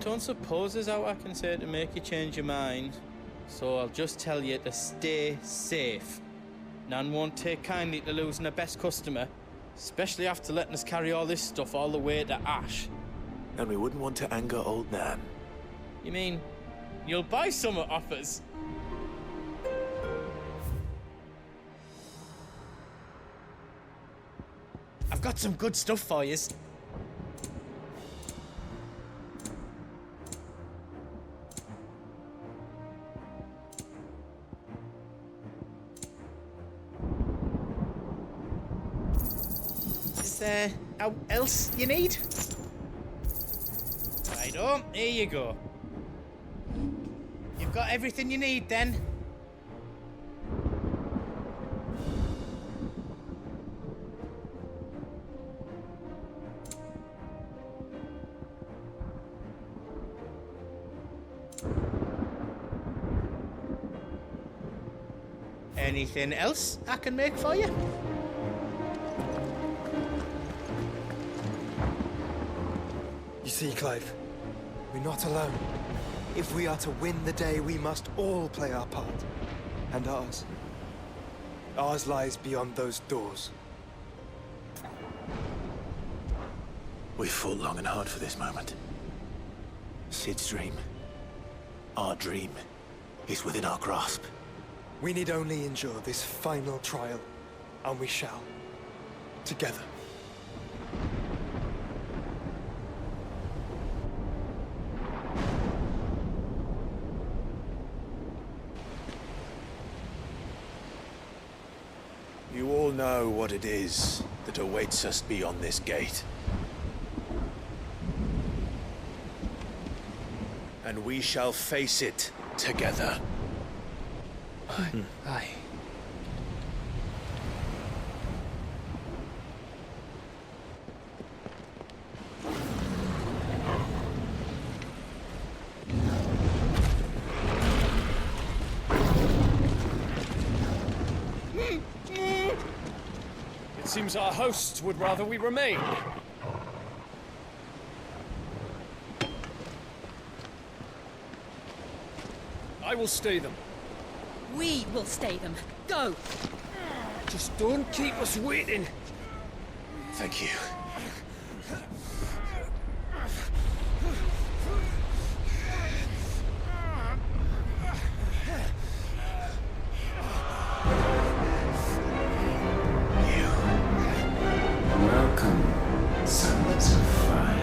don't suppose there's how I can say to make you change your mind. So I'll just tell you to stay safe. Nan won't take kindly to losing her best customer, especially after letting us carry all this stuff all the way to Ash. And we wouldn't want to anger old Nan. You mean, you'll buy some off us? I've got some good stuff for yous. Is there else you need? Righto, here you go. You've got everything you need then? Anything else I can make for you? You see, Clive, we're not alone. If we are to win the day, we must all play our part. And ours. Ours lies beyond those doors. We've fought long and hard for this moment. Sid's dream, our dream, is within our grasp. We need only endure this final trial, and we shall. Together. You all know what it is that awaits us beyond this gate. And we shall face it together. Aye. It seems our hosts would rather we remain. I will stay them. We will stay them. Go! Just don't keep us waiting. Thank you. Welcome, sons of fire.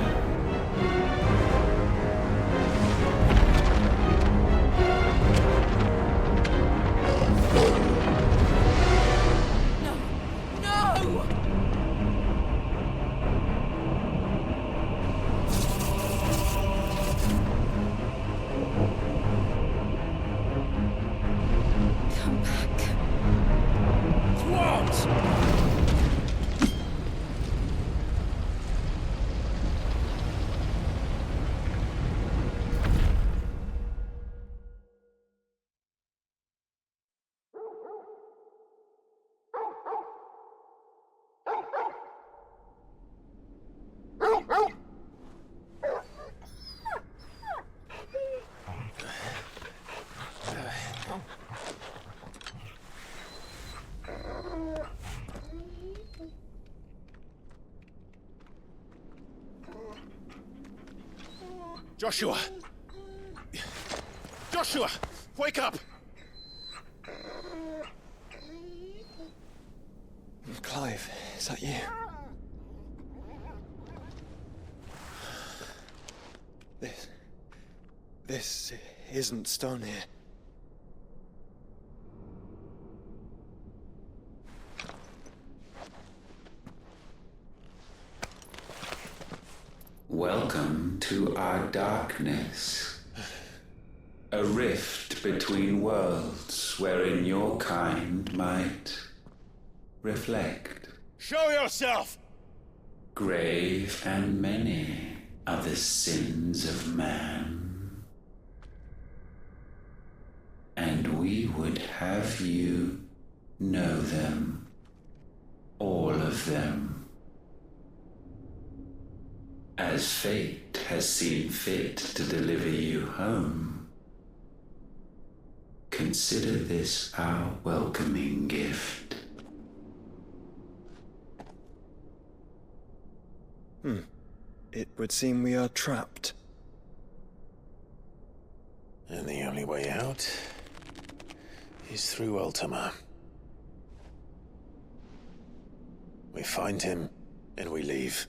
Joshua! Joshua! Wake up! Clive, is that you? This isn't stone here. Welcome to our darkness. A rift between worlds wherein your kind might reflect. Show yourself! Grave and many are the sins of man. And we would have you know them, all of them. as fate has seen fit to deliver you home. Consider this our welcoming gift. It would seem we are trapped. And the only way out is through Ultima. We find him, and we leave.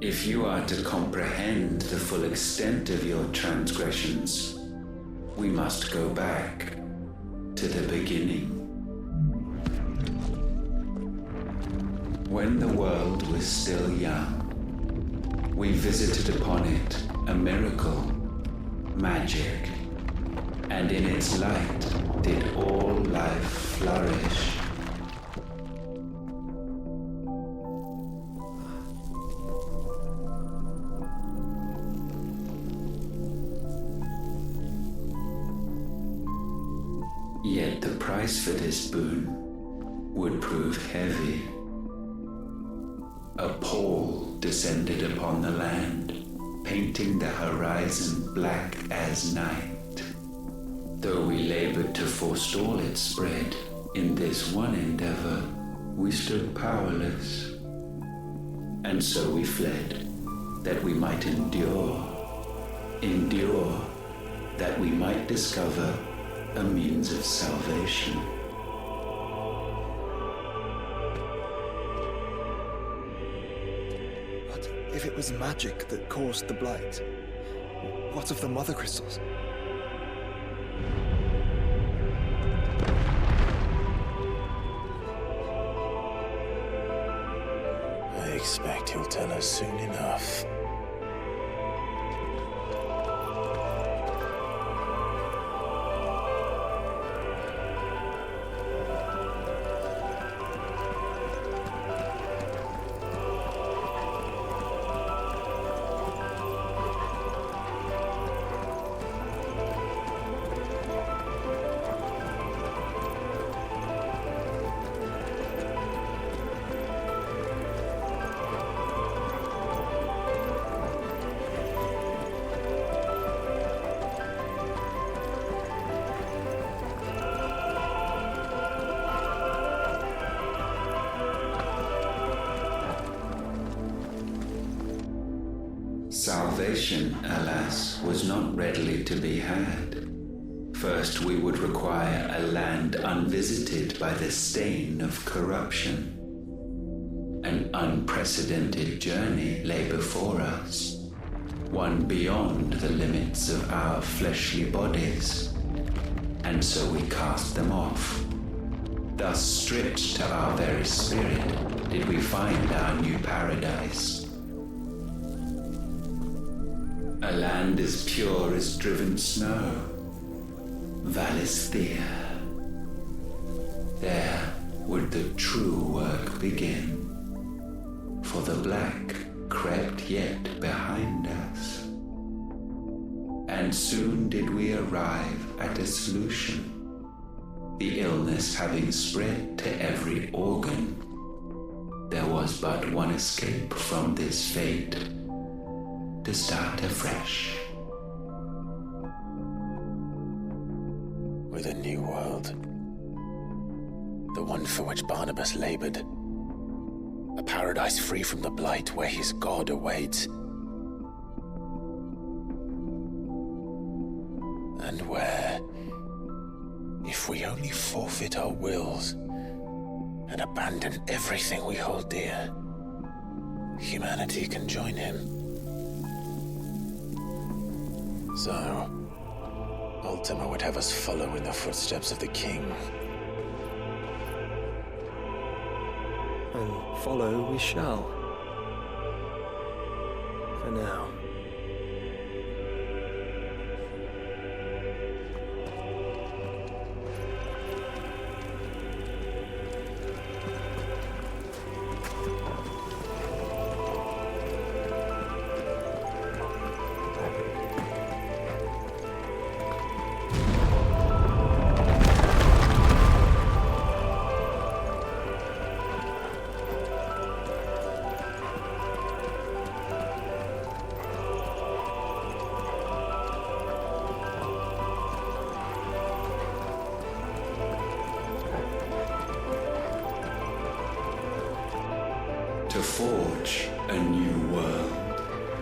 If you are to comprehend the full extent of your transgressions, we must go back to the beginning. When the world was still young, we visited upon it a miracle, magic, and in its light did all life flourish. Yet the price for this boon would prove heavy. A pall descended upon the land, painting the horizon black as night. Though we labored to forestall its spread, in this one endeavor we stood powerless. And so we fled, that we might endure, that we might discover a means of salvation. But if it was magic that caused the blight, what of the mother crystals? I expect he'll tell us soon enough. Salvation, alas, was not readily to be had. First, we would require a land unvisited by the stain of corruption. An unprecedented journey lay before us, one beyond the limits of our fleshly bodies, and so we cast them off. Thus, stripped to our very spirit, did we find our new paradise. A land as pure as driven snow, Valistia. There would the true work begin, for the black crept yet behind us. And soon did we arrive at a solution, the illness having spread to every organ. There was but one escape from this fate, to start afresh. With a new world. The one for which Barnabas labored. A paradise free from the blight where his God awaits. And where, if we only forfeit our wills and abandon everything we hold dear, humanity can join him. So, Ultima would have us follow in the footsteps of the king. And follow we shall. For now. To forge a new world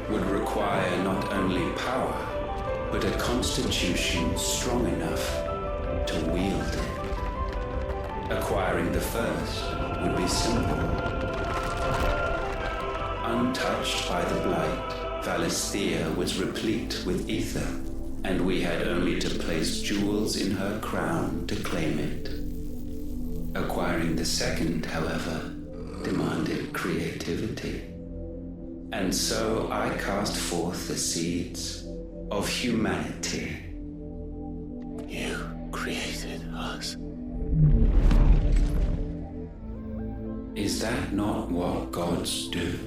would require not only power, but a constitution strong enough to wield it. Acquiring the first would be simple. Untouched by the blight, Valistia was replete with ether, and we had only to place jewels in her crown to claim it. Acquiring the second, however, demanded creativity. And so I cast forth the seeds of humanity. You created us. Is that not what gods do?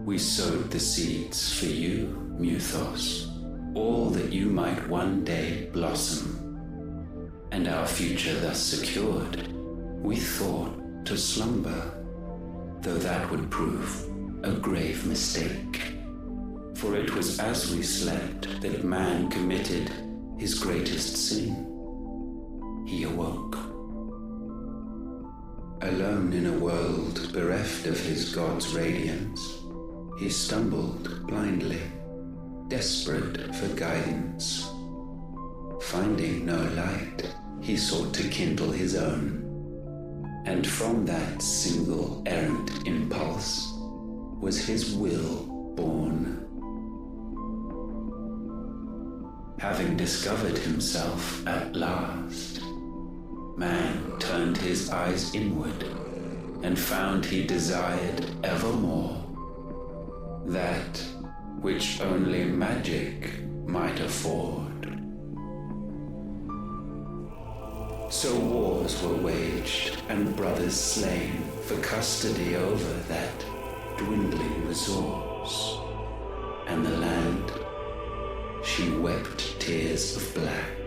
We sowed the seeds for you, Muthos, all that you might one day blossom. And our future thus secured, we thought to slumber, though that would prove a grave mistake. For it was as we slept that man committed his greatest sin. He awoke. Alone in a world bereft of his god's radiance, he stumbled blindly, desperate for guidance. Finding no light, he sought to kindle his own. And from that single errant impulse was his will born. Having discovered himself at last, man turned his eyes inward and found he desired evermore that which only magic might afford. So wars were waged and brothers slain for custody over that dwindling resource. And the land, she wept tears of black.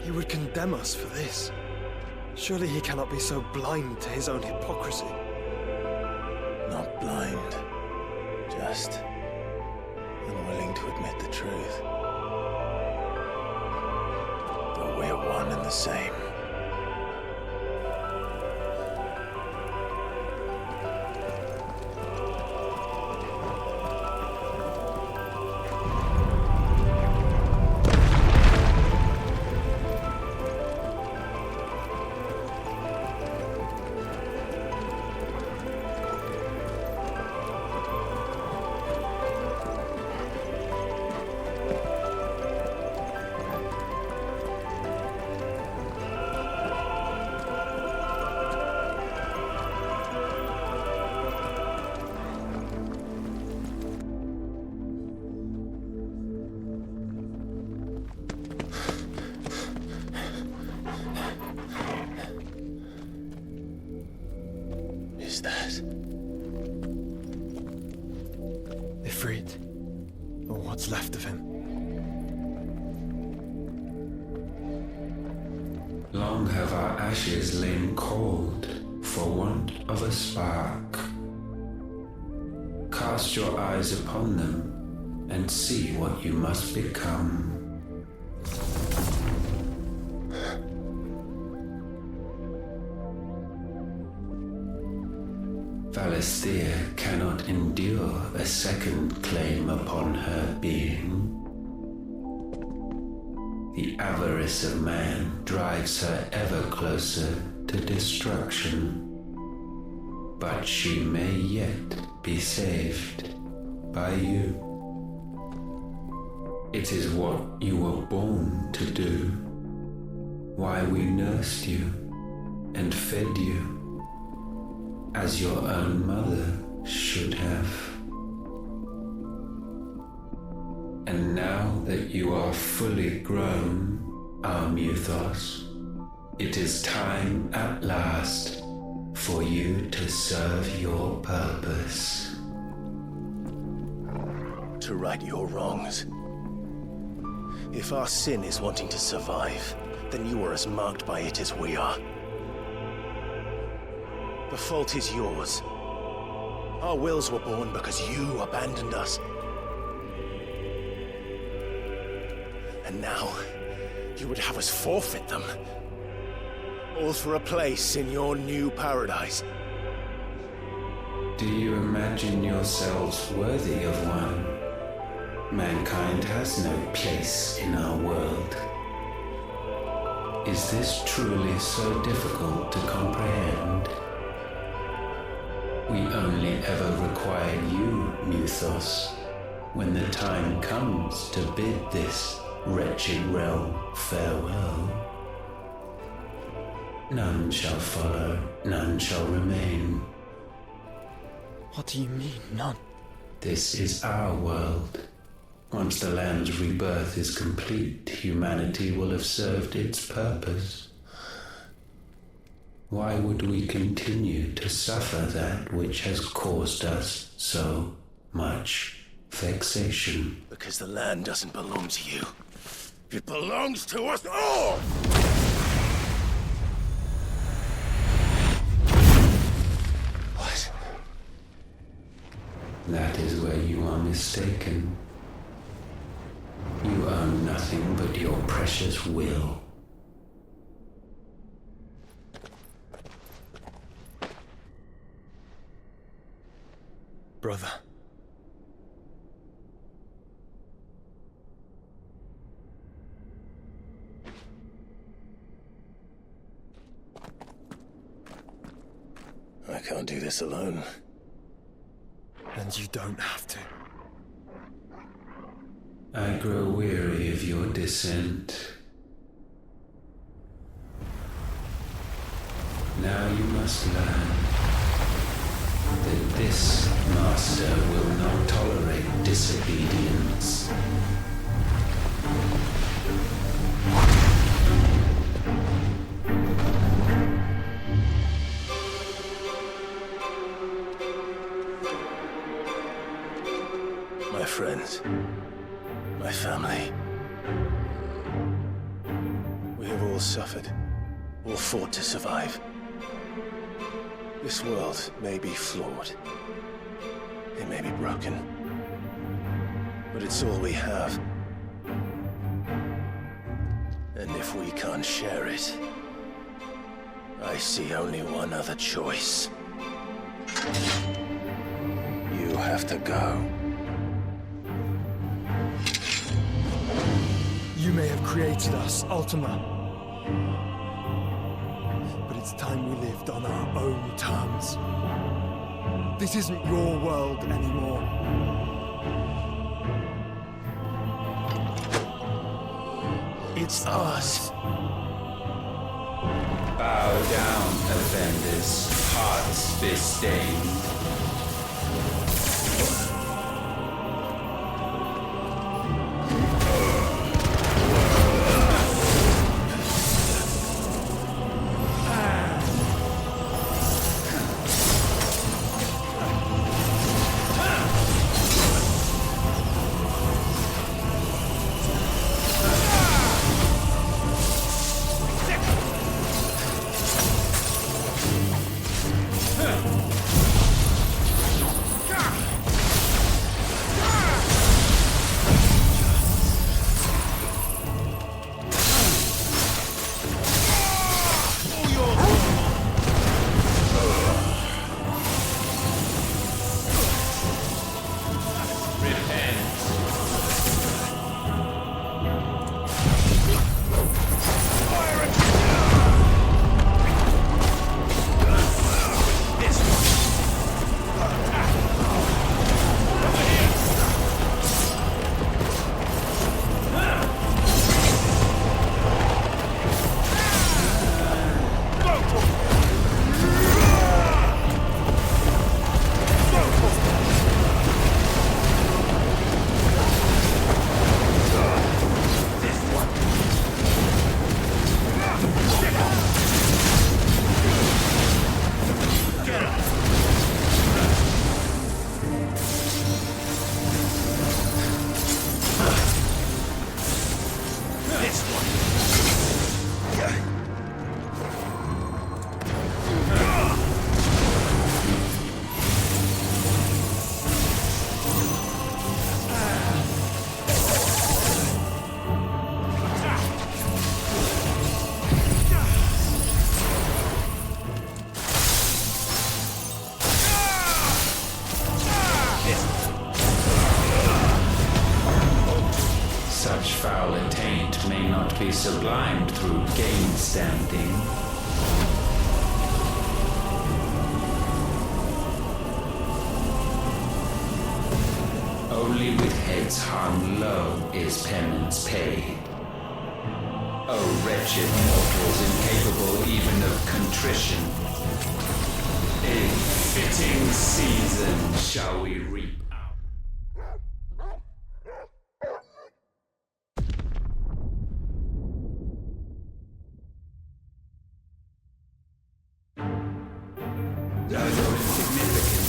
He would condemn us for this. Surely he cannot be so blind to his own hypocrisy. Not blind, just unwilling to admit the truth. But we're one and the same. Ifrit, or what's left of him. Long have our ashes lain cold for want of a spark. Cast your eyes upon them and see what you must become. Valistia cannot endure a second claim upon her being. The avarice of man drives her ever closer to destruction. but she may yet be saved by you. It is what you were born to do, why we nursed you and fed you, as your own mother should have. And now that you are fully grown, our mythos, it is time at last for you to serve your purpose. To right your wrongs. If our sin is wanting to survive, then you are as marked by it as we are. The fault is yours. Our wills were born because you abandoned us. And now, you would have us forfeit them. All for a place in your new paradise. Do you imagine yourselves worthy of one? Mankind has no place in our world. Is this truly so difficult to comprehend? We only ever require you, Mythos, when the time comes to bid this wretched realm farewell. None shall follow, none shall remain. What do you mean, none? This is our world. Once the land's rebirth is complete, humanity will have served its purpose. Why would we continue to suffer that which has caused us so much vexation? Because the land doesn't belong to you. It belongs to us all! What? That is where you are mistaken. You own nothing but your precious will. Brother. I can't do this alone. And you don't have to. I grow weary of your dissent. Now you must learn that this master will not tolerate disobedience. My friends, my family. We have all suffered, all fought to survive. This world may be flawed. It may be broken. But it's all we have. And if we can't share it, I see only one other choice. You have to go. You may have created us, Ultima. But it's time we lived on our own terms. This isn't your world anymore. It's ours. Bow down, offenders, hearts disdained. standing. Only with heads hung low is penance paid. O wretched mortals incapable even of contrition, in fitting season shall we reap out. Neither in significance.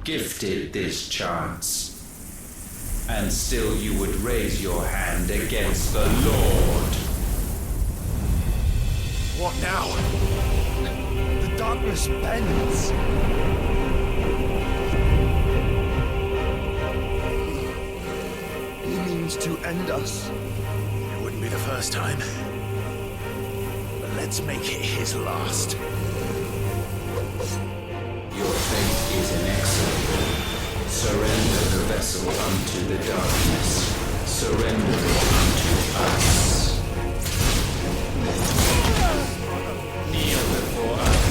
Gifted this chance, and still you would raise your hand against the Lord. What now? The darkness bends. He means to end us. It wouldn't be the first time. But let's make it his last. Your fate is inexorable. Surrender the vessel unto the darkness. Surrender it unto us. Kneel before us.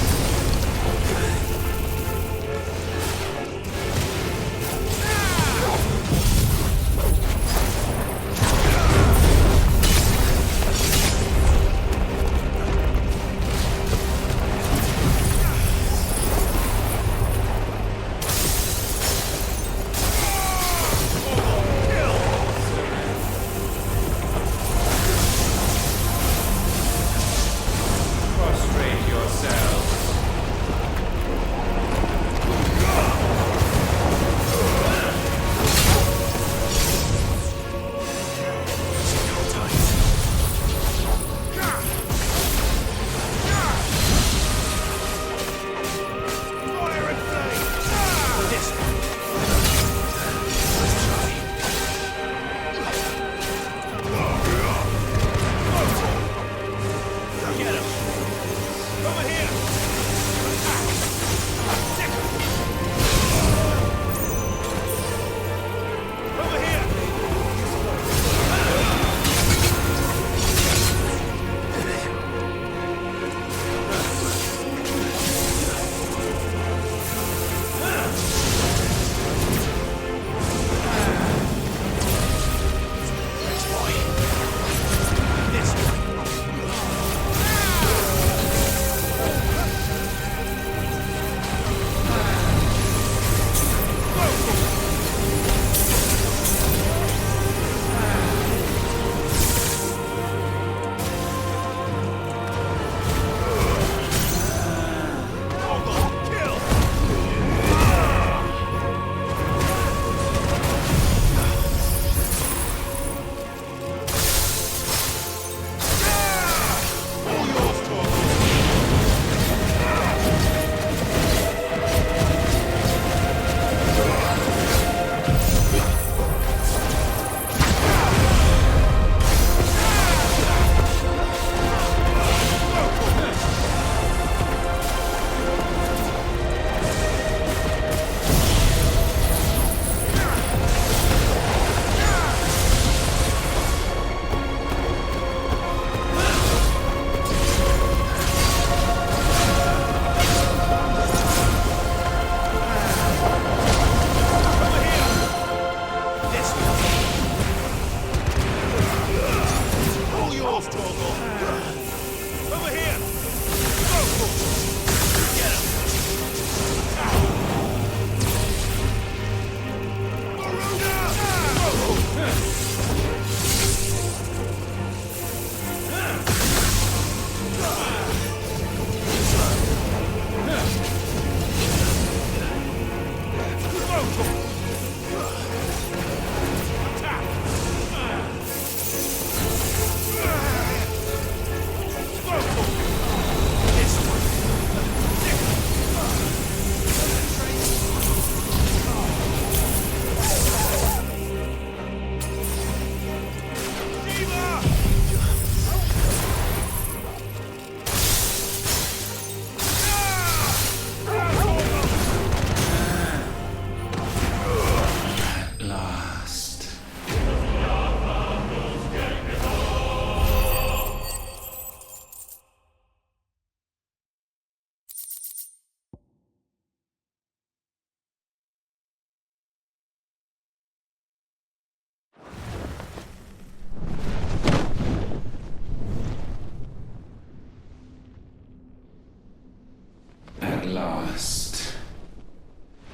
At last,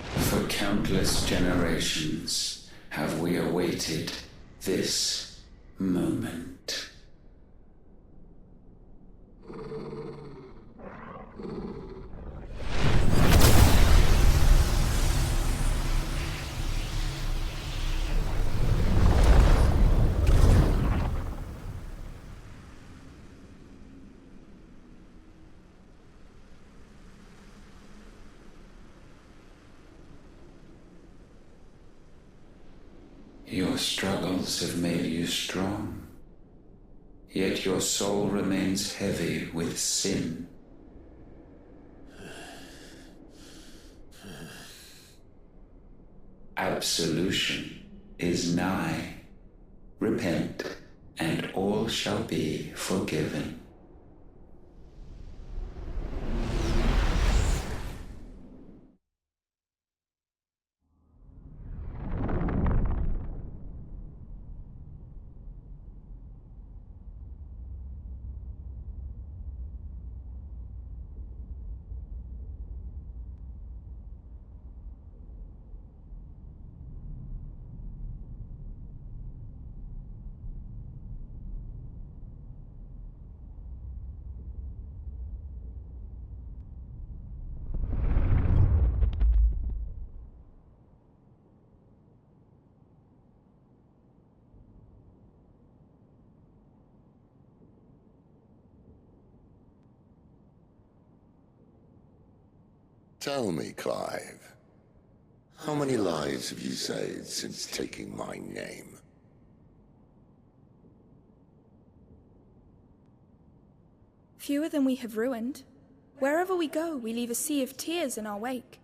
for countless generations, have we awaited this moment. Your struggles have made you strong, yet your soul remains heavy with sin. Absolution is nigh. Repent, and all shall be forgiven. Tell me, Clive, how many lives have you saved since taking my name? Fewer than we have ruined. Wherever we go, we leave a sea of tears in our wake.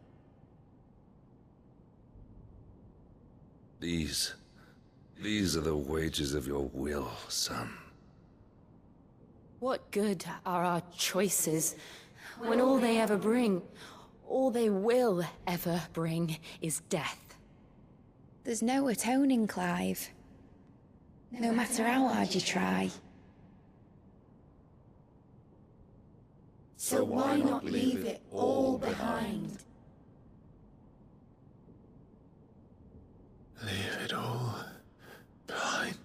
These are the wages of your will, son. What good are our choices when all they ever bring, all they will ever bring, is death? There's no atoning, Clive. No matter how hard you try. So why not leave it all behind? Leave it all behind.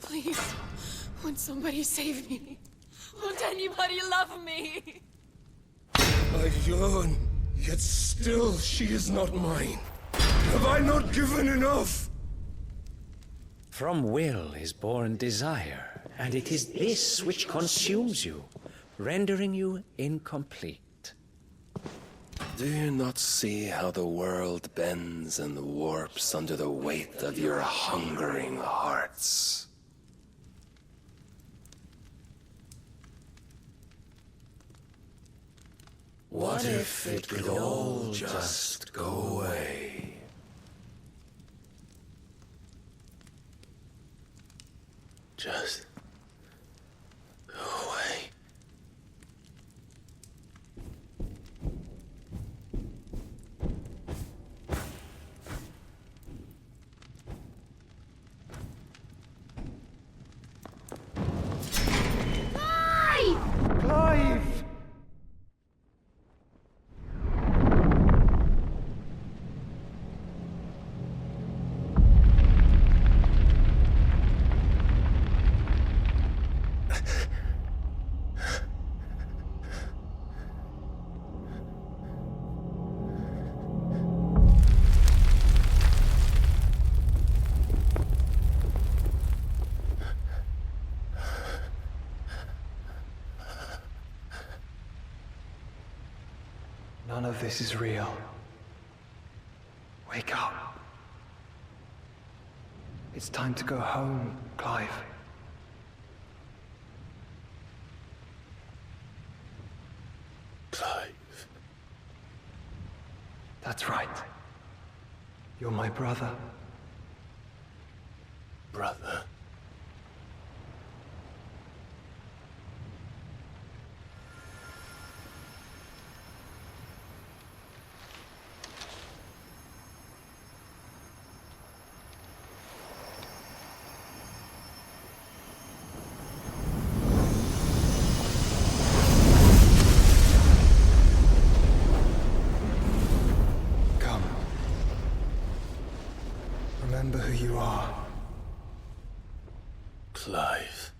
Please, won't somebody save me? Won't anybody love me? I yearn, yet still she is not mine. Have I not given enough? From will is born desire, and it is this which consumes you, rendering you incomplete. Do you not see how the world bends and warps under the weight of your hungering hearts? What if it could all just go away? Just go away. Clive! None of this is real. Wake up. It's time to go home, Clive. Clive. That's right. You're my brother, brother. Remember who you are. Clive.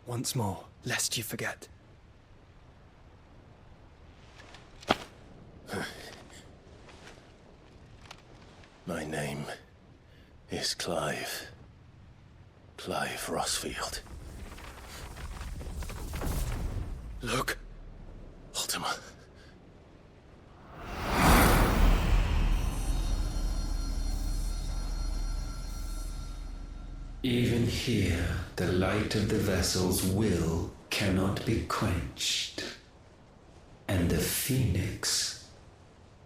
Once more, lest you forget. My name is Clive. Clive Rossfield. Look, Ultima. Even here, the light of the vessel's will cannot be quenched. And the Phoenix,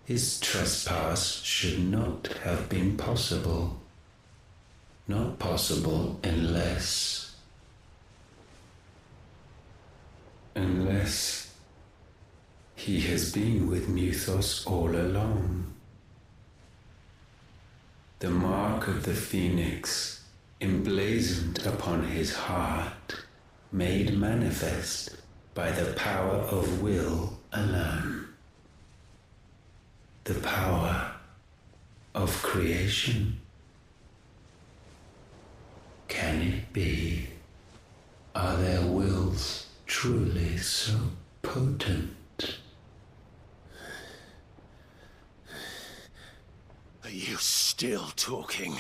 his trespass should not have been possible. Not possible unless he has been with Mythos all along. The mark of the Phoenix, emblazoned upon his heart, made manifest by the power of will alone. The power of creation. Can it be? Are their wills truly so potent? Are you still talking?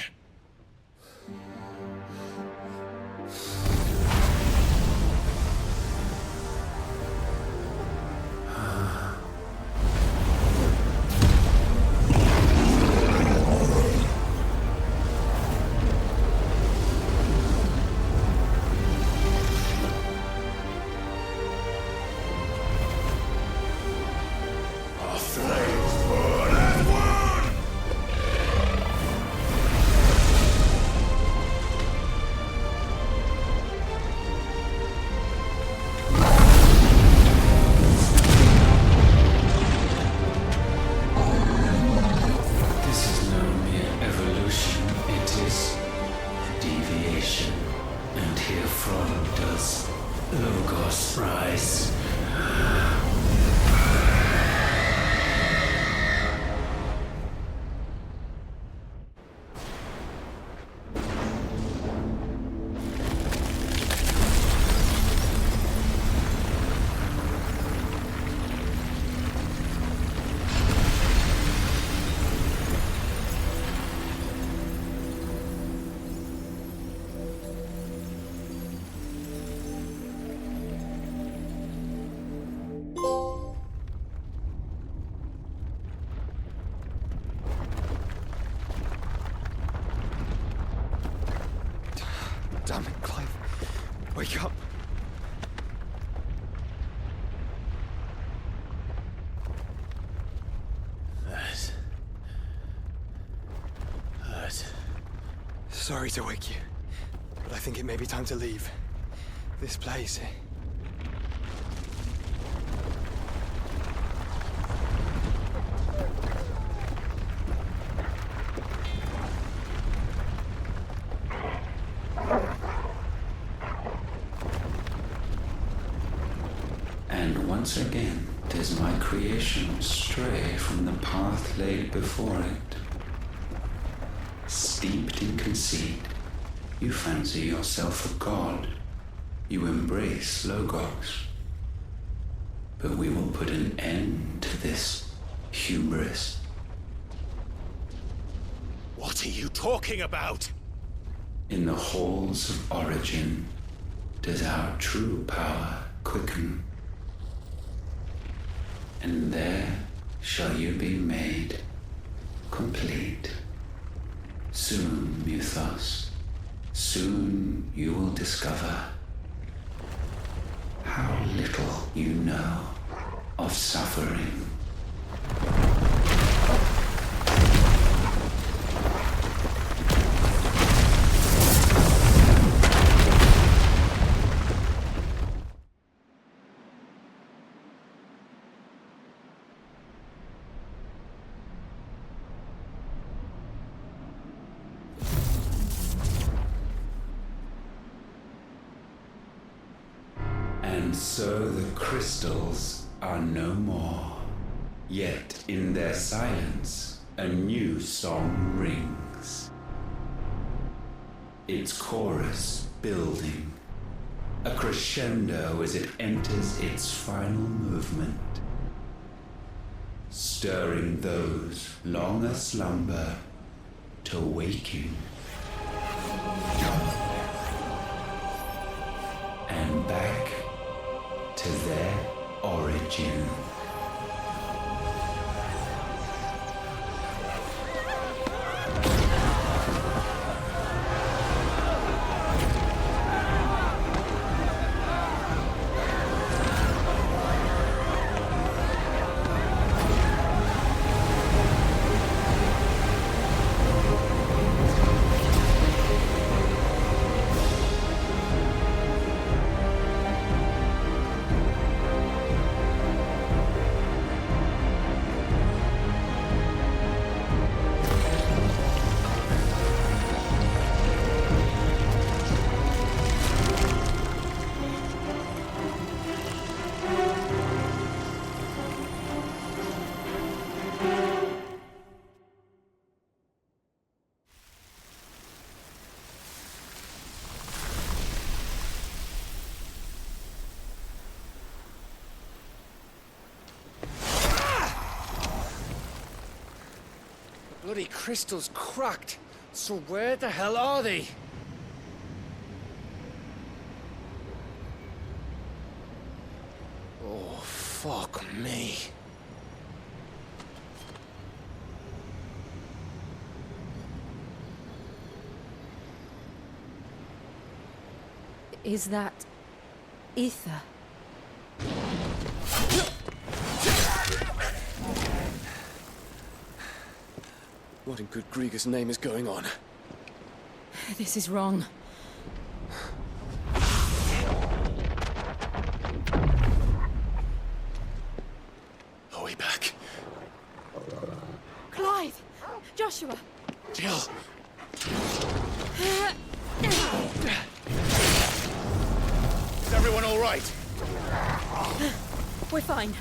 Damn it, Clive. Wake up. That hurt. Sorry to wake you, but I think it may be time to leave. This place. Once again, does my creation stray from the path laid before it? Steeped in conceit, you fancy yourself a god. You embrace Logos. But we will put an end to this hubris. What are you talking about? In the halls of origin, does our true power quicken? And there shall you be made complete. Soon, Mythos, soon you will discover how little you know of suffering. And so the crystals are no more. Yet in their silence, a new song rings. Its chorus building, a crescendo as it enters its final movement, stirring those long aslumber to waking. And back to their origin. Bloody crystal's cracked. So where the hell are they? Oh, fuck me. Is that ether? What in good Grieger's name is going on? This is wrong. Are we back? Clive! Joshua! Jill! Is everyone all right? We're fine.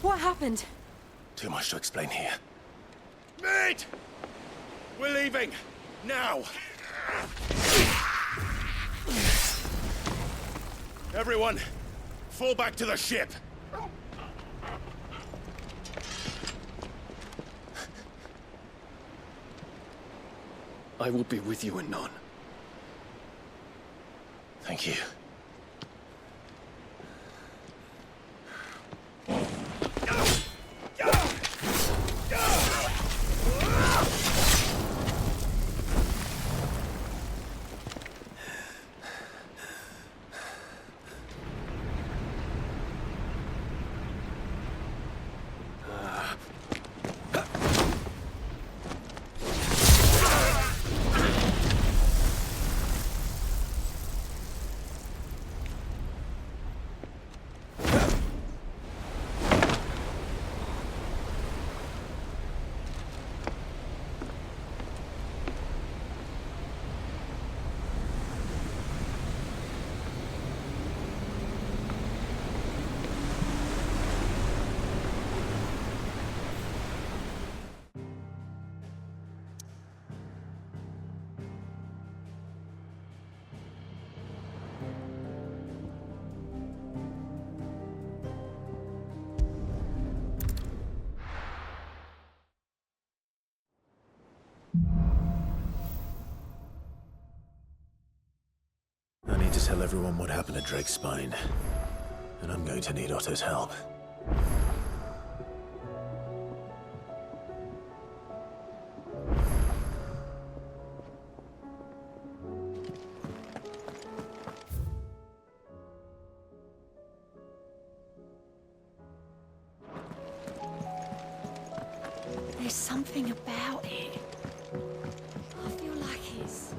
What happened? Too much to explain here. Mate! We're leaving! Now! Everyone, fall back to the ship! I will be with you anon. Thank you. I need to tell everyone what happened at Drake's Spine. And I'm going to need Otto's help. is something about it. I feel like it's...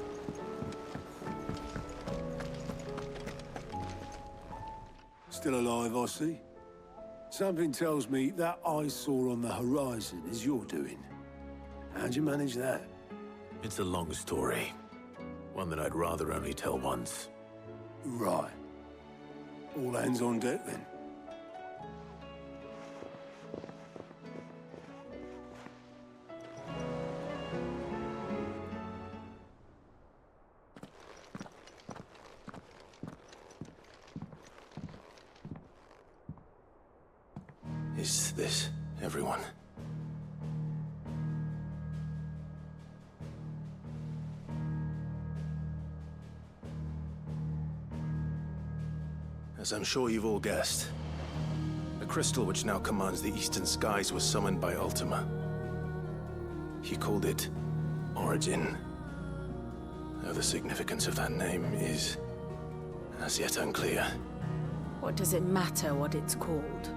Still alive, I see. Something tells me that eyesore on the horizon is your doing. How'd you manage that? It's a long story. One that I'd rather only tell once. Right. All hands on deck, then. Is this everyone? As I'm sure you've all guessed, the crystal which now commands the eastern skies was summoned by Ultima. He called it Origin. Though the significance of that name is as yet unclear. What does it matter what it's called?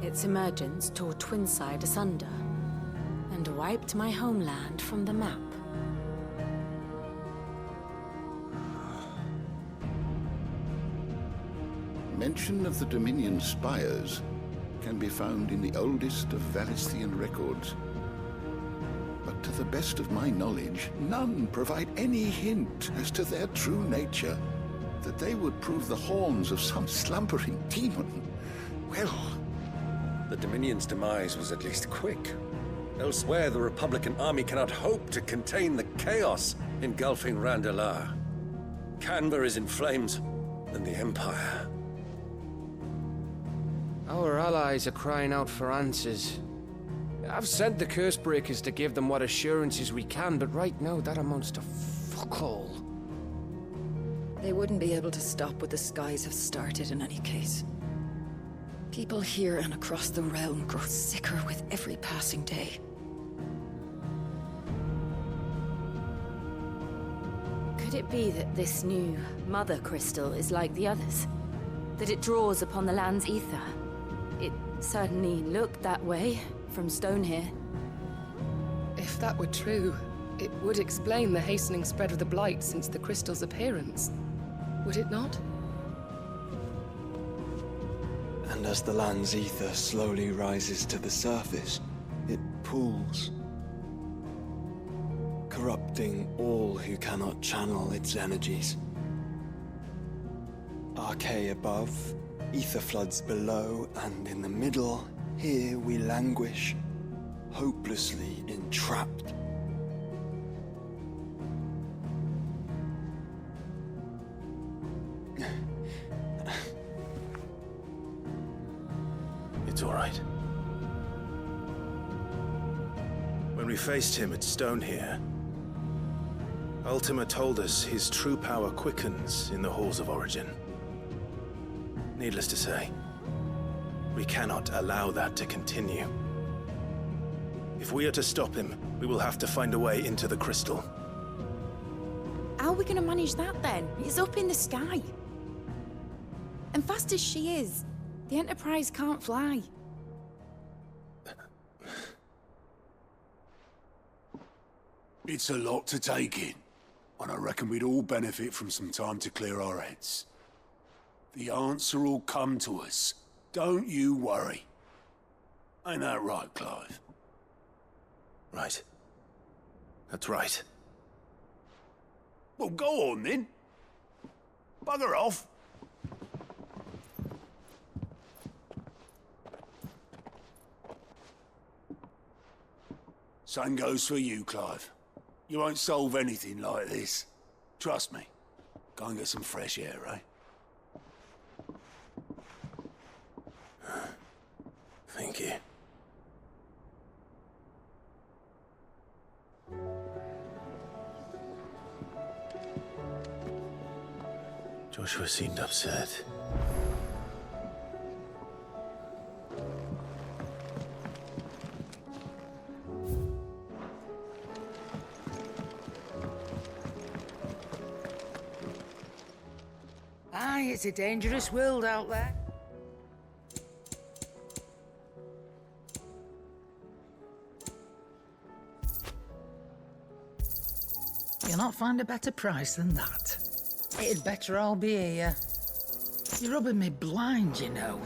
Its emergence tore Twinside asunder and wiped my homeland from the map. Mention of the Dominion spires can be found in the oldest of Valistian records. But to the best of my knowledge, none provide any hint as to their true nature. That they would prove the horns of some slumbering demon. Well... The Dominion's demise was at least quick. Elsewhere, the Republican army cannot hope to contain the chaos engulfing Randalar. Canberra is in flames, and the Empire... Our allies are crying out for answers. I've sent the Cursebreakers to give them what assurances we can, but right now that amounts to fuck all. They wouldn't be able to stop what the skies have started in any case. People here and across the realm grow sicker with every passing day. Could it be that this new Mother Crystal is like the others? That it draws upon the land's ether? It certainly looked that way from stone here. If that were true, it would explain the hastening spread of the Blight since the crystal's appearance. Would it not? And as the land's ether slowly rises to the surface, it pools, corrupting all who cannot channel its energies. Archay above, ether floods below, and in the middle, here we languish, hopelessly entrapped. It's all right. When we faced him at Stone here, Ultima told us his true power quickens in the halls of Origin. Needless to say, we cannot allow that to continue. If we are to stop him, we will have to find a way into the crystal. How are we going to manage that then? It's up in the sky. And fast as she is, the Enterprise can't fly. It's a lot to take in, and I reckon we'd all benefit from some time to clear our heads. The answer will come to us. Don't you worry. Ain't that right, Clive? Right. That's right. Well, go on then. Bugger off. Same goes for you, Clive. You won't solve anything like this. Trust me. Go and get some fresh air, eh? Thank you. Joshua seemed upset. Aye, it's a dangerous world out there. You'll not find a better price than that. It'd better all be here. You're rubbing me blind, you know.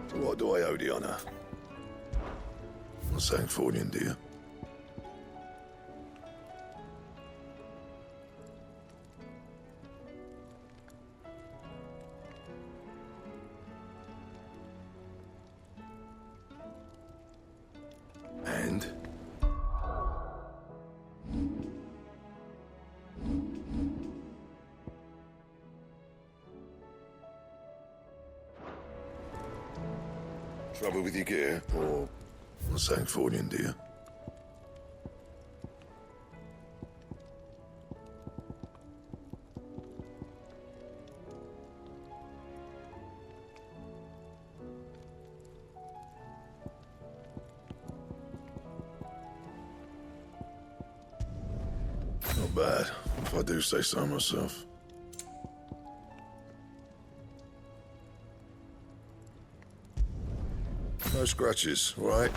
So what do I owe the honour? Not saying fortune, do you? And? Trouble with your gear, or not saying fortune, do you? Not bad, if I do say so myself. No scratches, right?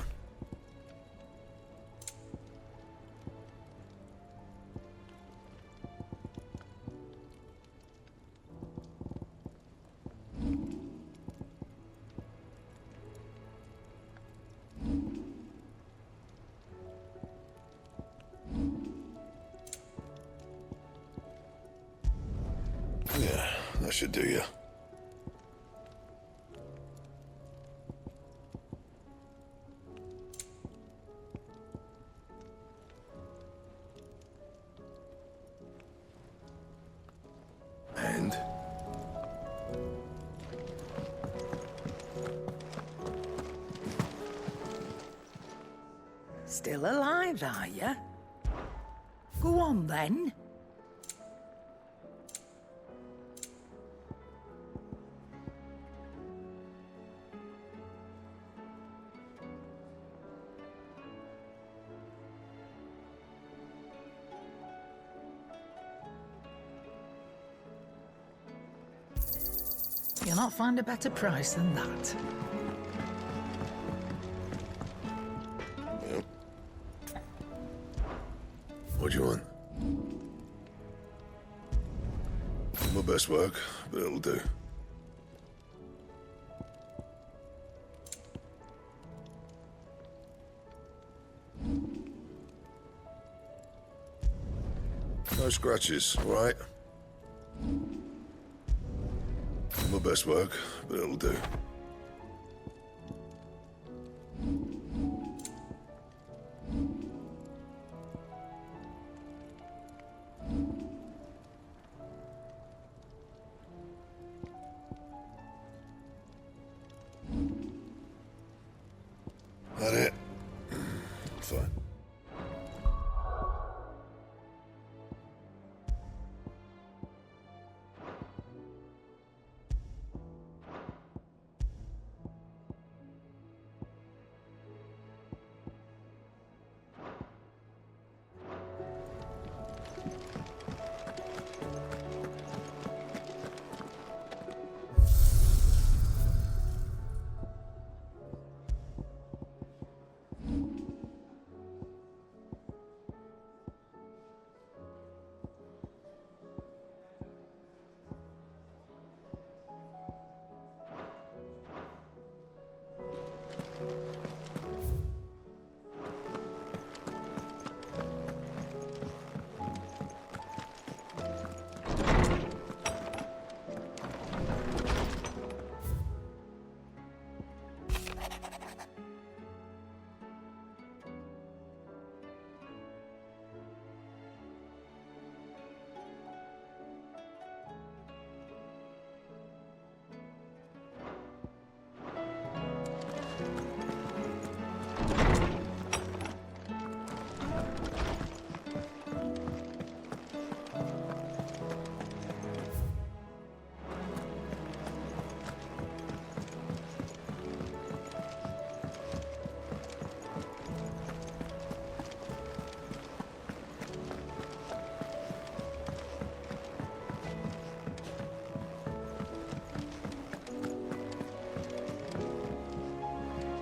Yeah, that should do you. And? Still alive, are you? Go on, then. You'll not find a better price than that. Yep. What do you want? My best work, but it'll do. No scratches, all right? My best work, but it'll do. That it? Fine.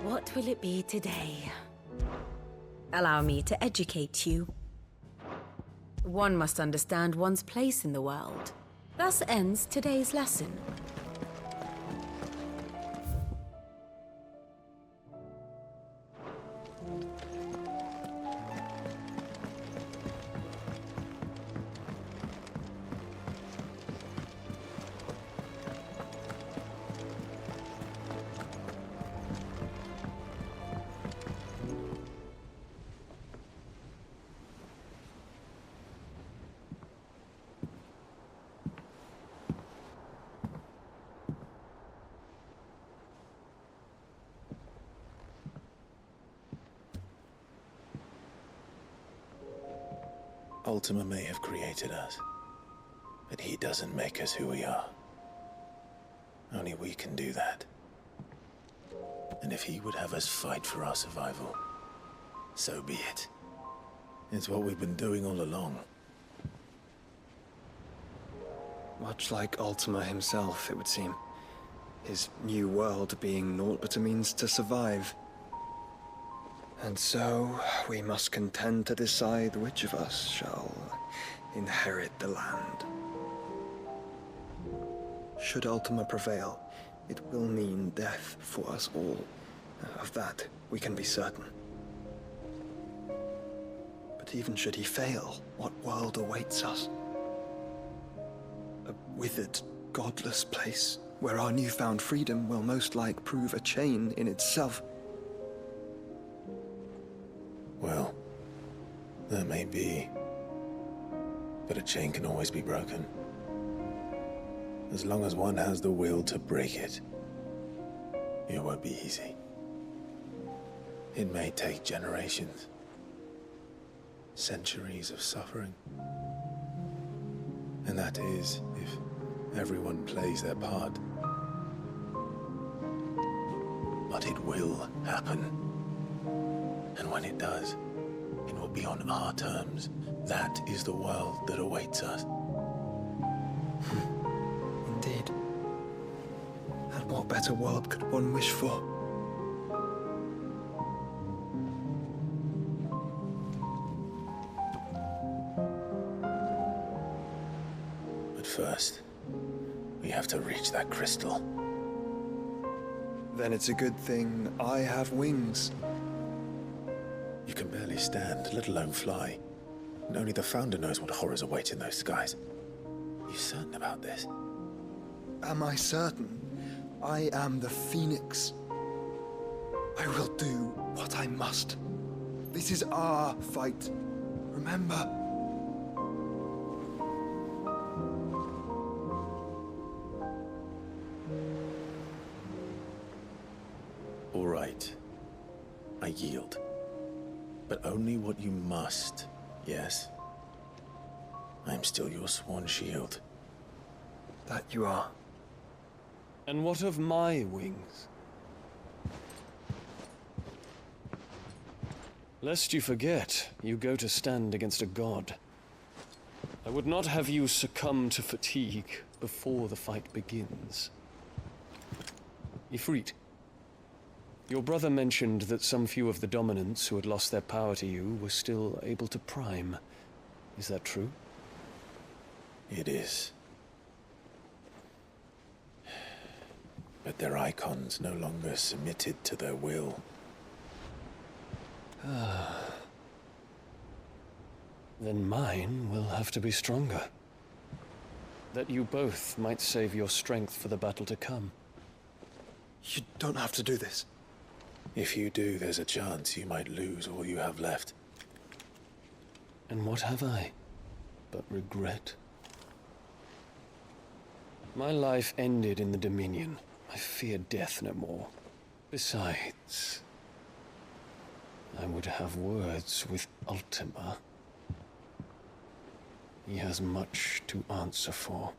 What will it be today? Allow me to educate you. One must understand one's place in the world. Thus ends today's lesson. Ultima may have created us, but he doesn't make us who we are. Only we can do that. And if he would have us fight for our survival, so be it. It's what we've been doing all along. Much like Ultima himself, it would seem. His new world being naught but a means to survive. And so, we must contend to decide which of us shall inherit the land. Should Ultima prevail, it will mean death for us all. Of that, we can be certain. But even should he fail, what world awaits us? A withered, godless place, where our newfound freedom will most like prove a chain in itself. Well, that may be. But a chain can always be broken. As long as one has the will to break it. It won't be easy. It may take generations. Centuries of suffering. And that is, if everyone plays their part. But it will happen. And when it does, it will be on our terms. That is the world that awaits us. Indeed. And what better world could one wish for? But first, we have to reach that crystal. Then it's a good thing I have wings. You can barely stand, let alone fly. And only the Founder knows what horrors await in those skies. Are you certain about this? Am I certain? I am the Phoenix. I will do what I must. This is our fight. Remember? All right. I yield. But only what you must, yes? I'm still your sworn shield. That you are. And what of my wings? Lest you forget, you go to stand against a god. I would not have you succumb to fatigue before the fight begins. Ifrit, your brother mentioned that some few of the Dominants who had lost their power to you were still able to prime. Is that true? It is. But their icons no longer submitted to their will. Then mine will have to be stronger. That you both might save your strength for the battle to come. You don't have to do this. If you do, there's a chance you might lose all you have left. And what have I but regret? My life ended in the Dominion. I fear death no more. Besides, I would have words with Ultima. He has much to answer for.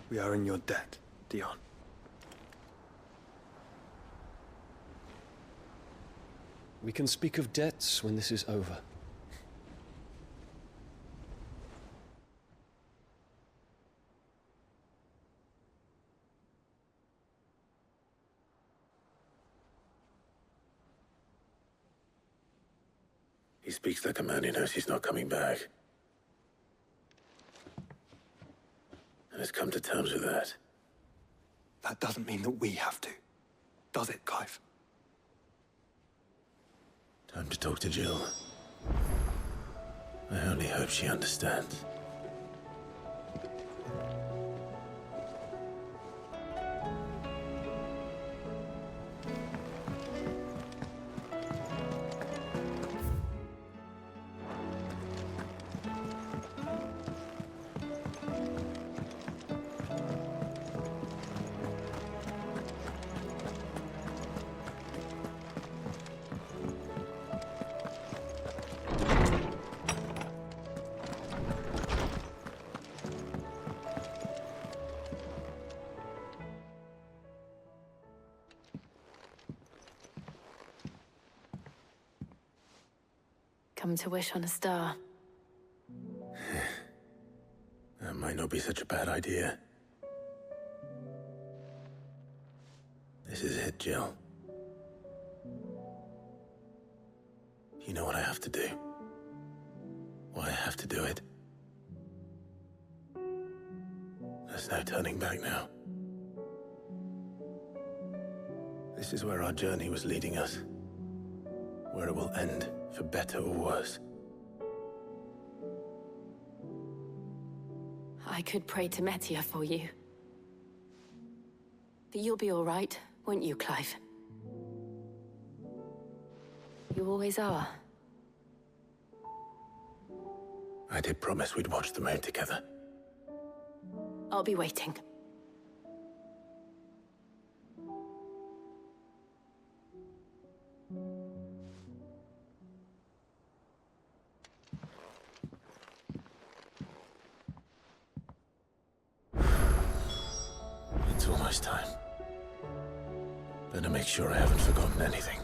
We are in your debt, Dion. We can speak of debts when this is over. He speaks like a man who knows he's not coming back. And has come to terms with that. That doesn't mean that we have to, does it, Clive? Time to talk to Jill. I only hope she understands. Come to wish on a star. That might not be such a bad idea. This is it, Jill. You know what I have to do? Why I have to do it? There's no turning back now. This is where our journey was leading us. Where it will end, for better or worse. I could pray to Metia for you. But you'll be all right, won't you, Clive? You always are. I did promise we'd watch the moon together. I'll be waiting. It's almost time. Better make sure I haven't forgotten anything.